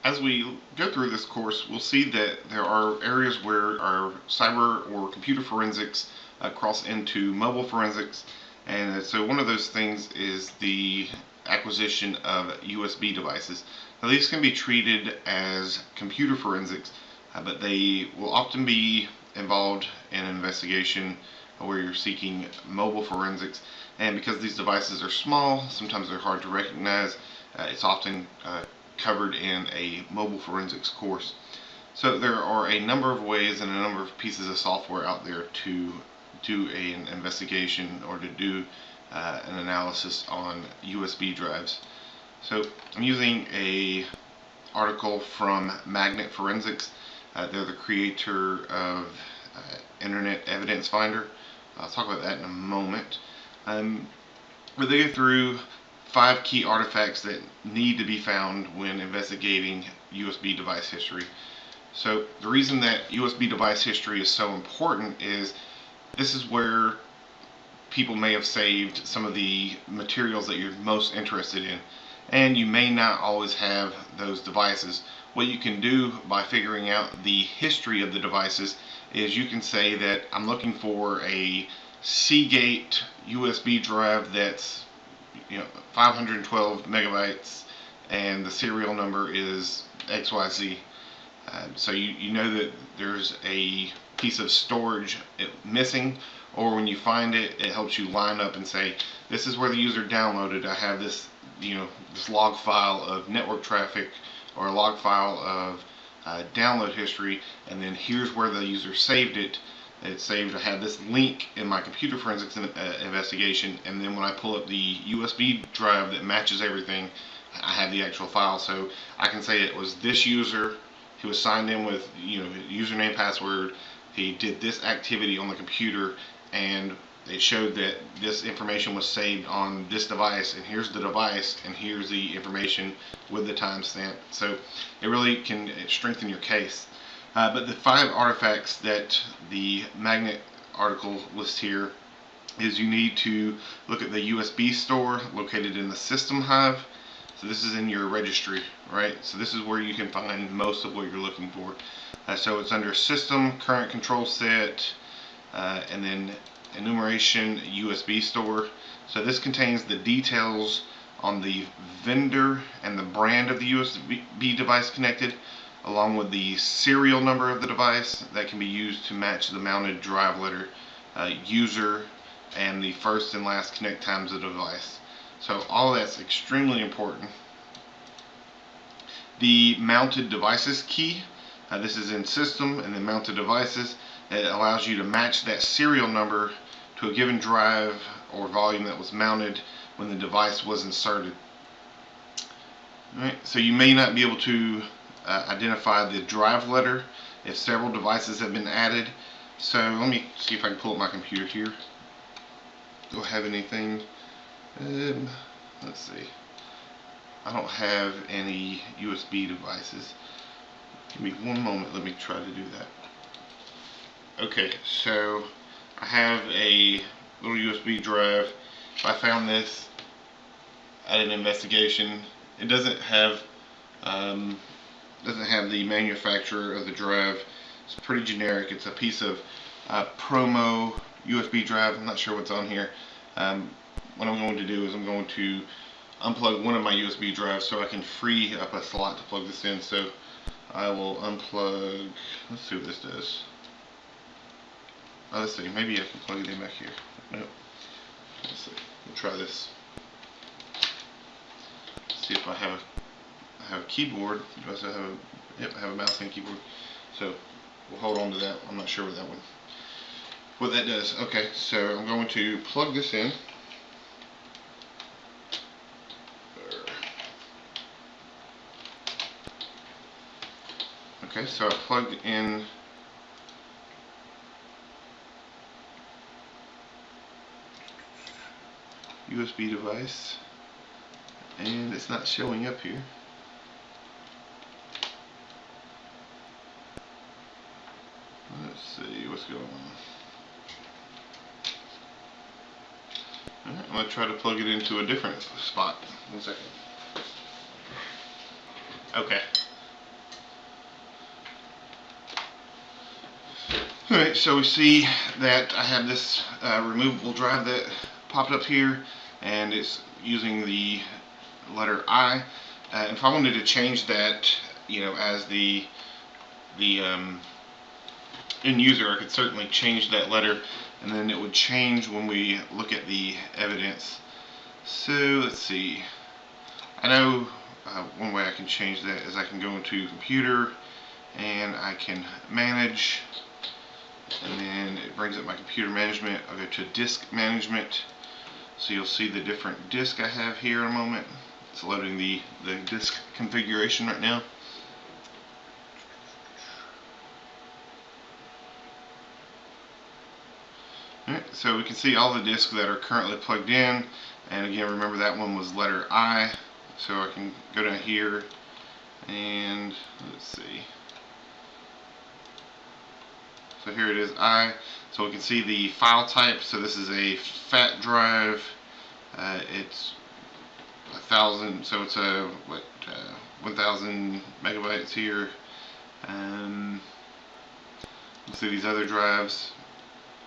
As we go through this course, we'll see that there are areas where our cyber or computer forensics cross into mobile forensics. And so one of those things is the acquisition of USB devices. Now these can be treated as computer forensics, but they will often be involved in an investigation where you're seeking mobile forensics. And because these devices are small, sometimes they're hard to recognize, it's often covered in a mobile forensics course. So there are a number of ways and a number of pieces of software out there to do an investigation or to do an analysis on USB drives. So I'm using a article from Magnet Forensics. They're the creator of Internet Evidence Finder. I'll talk about that in a moment. But they go through 5 key artifacts that need to be found when investigating USB device history. So the reason that USB device history is so important is this is where people may have saved some of the materials that you're most interested in, and you may not always have those devices. What you can do by figuring out the history of the devices is you can say that I'm looking for a Seagate USB drive that's 512 megabytes and the serial number is XYZ. So you know that there's a piece of storage missing, or when you find it, it helps you line up and say, this is where the user downloaded. I have this, this log file of network traffic or a log file of download history, and then here's where the user saved it. It's saved. I have this link in my computer forensics investigation, and then when I pull up the USB drive that matches everything, I have the actual file. So I can say it was this user. He was signed in with username, password. He did this activity on the computer, and it showed that this information was saved on this device, and here's the device, and here's the information with the timestamp. So it really can strengthen your case. But the 5 artifacts that the Magnet article lists here is you need to look at the USB store located in the system hive. So this is in your registry, right? So this is where you can find most of what you're looking for. So it's under system, current control set, and then enumeration USB store. So this contains the details on the vendor and the brand of the USB device connected, along with the serial number of the device that can be used to match the mounted drive letter, user, and the first and last connect times of the device. So all that's extremely important. The mounted devices key, this is in system and then mounted devices. It allows you to match that serial number to a given drive or volume that was mounted when the device was inserted. Alright, so you may not be able to identify the drive letter if several devices have been added. So let me see if I can pull up my computer here. Do I have anything? Let's see. I don't have any USB devices. Give me one moment. Let me try to do that. Okay, so I have a little USB drive. I found this at an investigation. It doesn't have the manufacturer of the drive. It's pretty generic. It's a piece of promo USB drive. I'm not sure what's on here. What I'm going to do is I'm going to unplug one of my USB drives so I can free up a slot to plug this in. So I will unplug. Let's see what this does. Let's see. Maybe I can plug it in back here. Nope. Let's see. We'll try this. Let's see if I have a keyboard. Do I also have a? Yep, I have a mouse and keyboard. So we'll hold on to that. I'm not sure what that does. Okay, so I'm going to plug this in. Okay, so I plugged in USB device, and it's not showing up here. Let's see what's going on. Alright, I'm going to try to plug it into a different spot. 1 second. Okay, Alright, so we see that I have this removable drive that popped up here, and it's using the letter I. If I wanted to change that, as the end user, I could certainly change that letter, and then it would change when we look at the evidence. So let's see. I know one way I can change that is I can go into computer and I can manage, and then it brings up my computer management. I'll go to disk management, so you'll see the different disk I have here in a moment. It's loading the disk configuration right now. Alright, so we can see all the disks that are currently plugged in, and again, remember that one was letter I, so I can go down here and let's see. So here it is, I. So we can see the file type. So this is a FAT drive. It's 1,000. So it's a 1,000 megabytes here. Let's see these other drives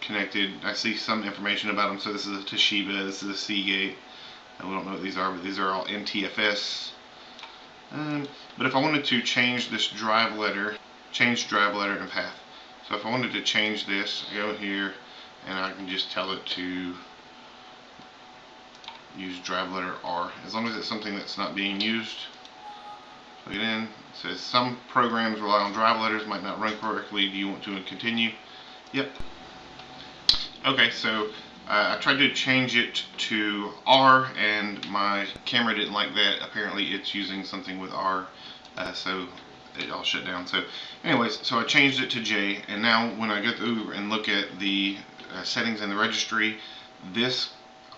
connected. I see some information about them. So this is a Toshiba. This is a Seagate. We don't know what these are, but these are all NTFS. But if I wanted to change this drive letter, change drive letter and path. So if I wanted to change this, I go here and I can just tell it to use drive letter R. As long as it's something that's not being used. Plug it in. It says some programs rely on drive letters, might not run correctly. Do you want to continue? Yep. Okay, so I tried to change it to R and my camera didn't like that. Apparently it's using something with R, so it all shut down. So anyways, so I changed it to J, and now when I go through and look at the settings in the registry, this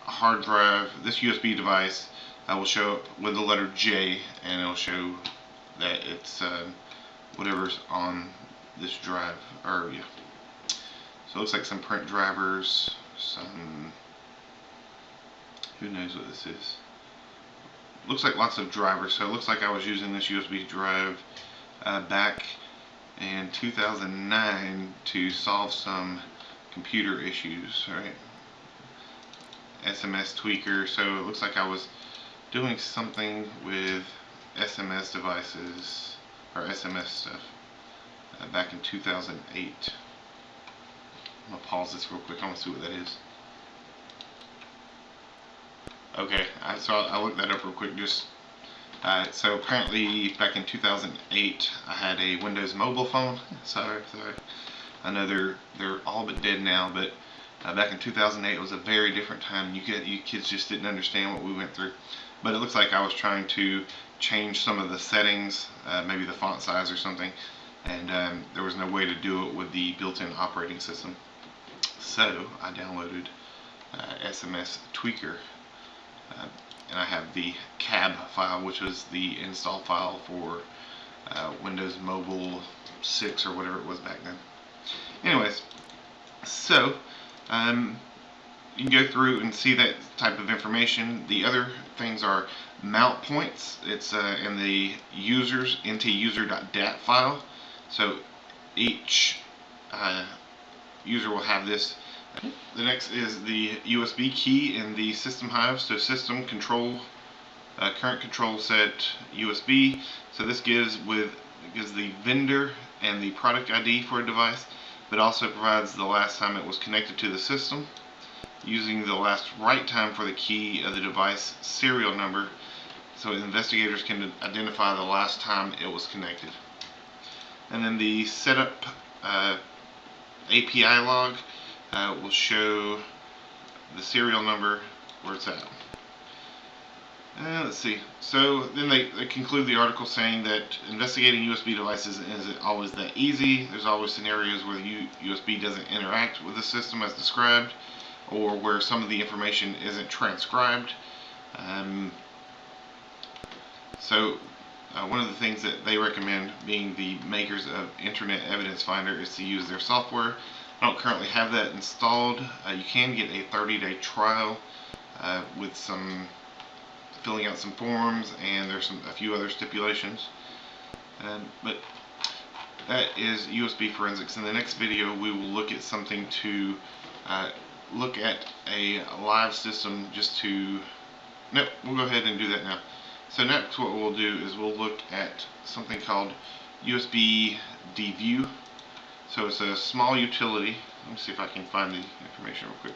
hard drive, this USB device, will show up with the letter J, and it'll show that it's whatever's on this drive, or yeah. So it looks like some print drivers, some, who knows what this is. Looks like lots of drivers, so it looks like I was using this USB drive back in 2009 to solve some computer issues, right? SMS tweaker, so it looks like I was doing something with SMS devices, or SMS stuff, back in 2008. I'm going to pause this real quick, I want to see what that is. Okay, so I'll look that up real quick. So apparently back in 2008 I had a Windows mobile phone. Sorry. I know they're all but dead now, but back in 2008 it was a very different time. You kids just didn't understand what we went through. But it looks like I was trying to change some of the settings, maybe the font size or something, and there was no way to do it with the built-in operating system. So I downloaded SMS Tweaker, and I have the cab file, which was the install file for Windows Mobile 6 or whatever it was back then. Anyways, so you can go through and see that type of information. The other things are mount points. It's in the users ntuser.dat file. So each user will have this. The next is the USB key in the system hive. So system control, current control set USB. So this gives the vendor and the product ID for a device, but also provides the last time it was connected to the system, using the last write time for the key of the device serial number, so investigators can identify the last time it was connected. And then the setup API log will show the serial number where it's at. Let's see. So then they conclude the article saying that investigating USB devices isn't always that easy. There's always scenarios where the USB doesn't interact with the system as described, or where some of the information isn't transcribed. One of the things that they recommend, being the makers of Internet Evidence Finder, is to use their software. I don't currently have that installed. You can get a 30-day trial with some filling out some forms, and there's a few other stipulations. But that is USB forensics. In the next video, we will look at something to look at a live system just to... Nope, we'll go ahead and do that now. So next what we'll do is we'll look at something called USB dview. So it's a small utility. Let me see if I can find the information real quick.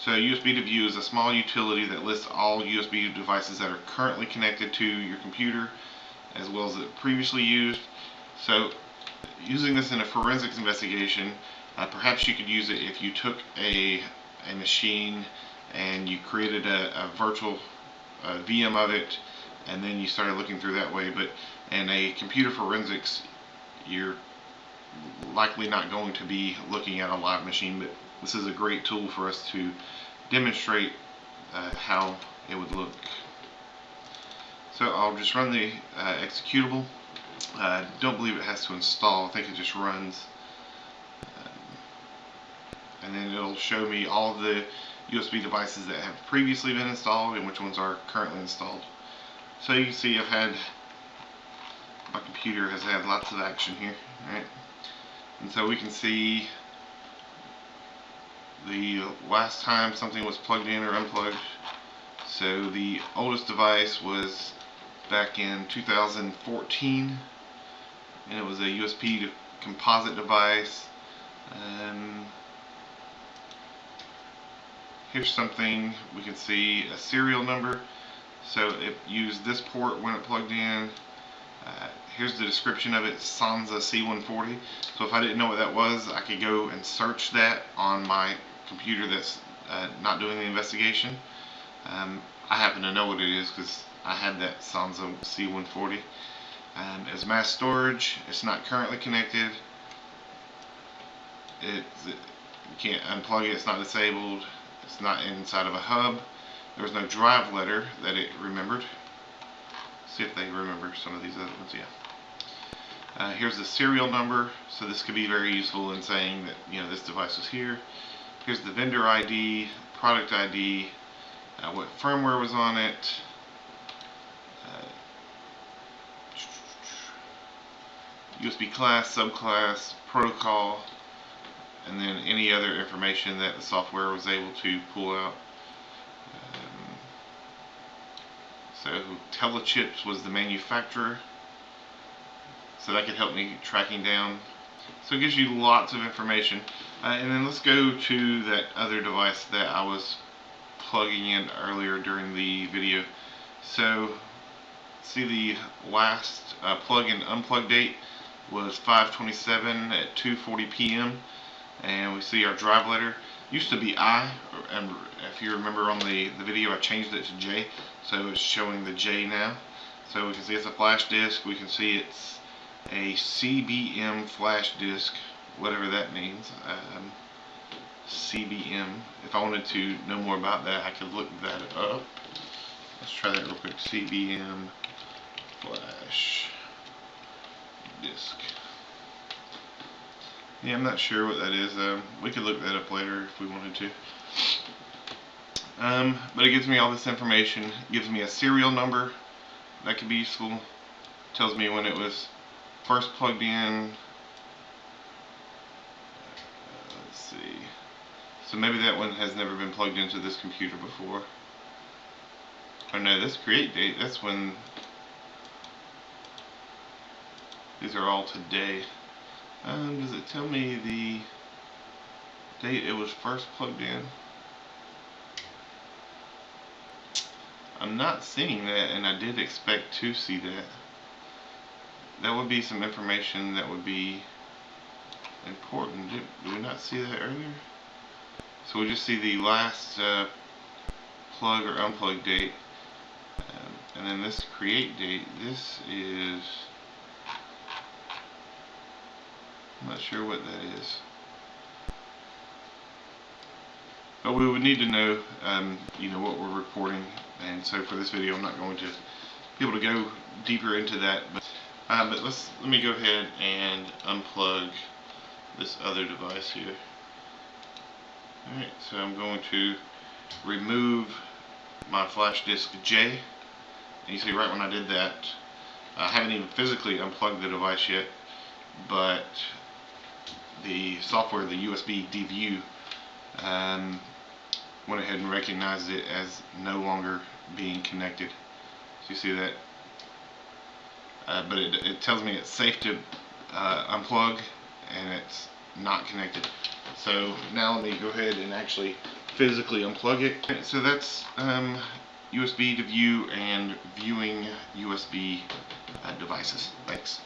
So USB dview is a small utility that lists all USB devices that are currently connected to your computer, as well as it previously used. So using this in a forensics investigation, perhaps you could use it if you took a machine and you created a virtual VM of it, and then you started looking through that way. But in a computer forensics, you're likely not going to be looking at a live machine, but this is a great tool for us to demonstrate how it would look. So I'll just run the executable. I don't believe it has to install. I think it just runs. And then it'll show me all of the USB devices that have previously been installed and which ones are currently installed. So you can see my computer has had lots of action here, right? And so we can see the last time something was plugged in or unplugged. So the oldest device was back in 2014, and it was a USB to composite device. Here's something we can see, a serial number. So it used this port when it plugged in. Here's the description of it, Sansa C140. So if I didn't know what that was, I could go and search that on my computer that's not doing the investigation. I happen to know what it is because I had that Sansa C140. As mass storage, it's not currently connected. You can't unplug it, it's not disabled. It's not inside of a hub. There was no drive letter that it remembered. See if they remember some of these other ones. Yeah. Here's the serial number, so this could be very useful in saying that this device was here. Here's the vendor ID, product ID, what firmware was on it, USB class, subclass, protocol, and then any other information that the software was able to pull out. So Telechips was the manufacturer, so that could help me tracking down. So it gives you lots of information. And then let's go to that other device that I was plugging in earlier during the video. So see, the last plug and unplug date was 5/27 at 2:40 p.m. and we see our drive letter. Used to be I, and if you remember on the video I changed it to J, so it's showing the J now. So we can see it's a flash disk. We can see it's a CBM flash disk, whatever that means. CBM. If I wanted to know more about that, I could look that up. Let's try that real quick. CBM flash disk. Yeah, I'm not sure what that is. We could look that up later if we wanted to. But it gives me all this information. It gives me a serial number. That could be useful. It tells me when it was first plugged in. Let's see. So maybe that one has never been plugged into this computer before. Oh no, this create date, that's when... These are all today. Does it tell me the date it was first plugged in? I'm not seeing that, and I did expect to see that. That would be some information that would be important. Did we not see that earlier? So we just see the last plug or unplug date, and then this create date. This is... I'm not sure what that is. But we would need to know, what we're reporting. And so for this video, I'm not going to be able to go deeper into that. But let me go ahead and unplug this other device here. Alright, so I'm going to remove my flash disk J, And you see right when I did that, I haven't even physically unplugged the device yet, but the software, the USB DVU, went ahead and recognized it as no longer being connected. So you see that? But it tells me it's safe to unplug, and it's not connected. So now let me go ahead and actually physically unplug it. So that's USB to view and viewing USB devices. Thanks.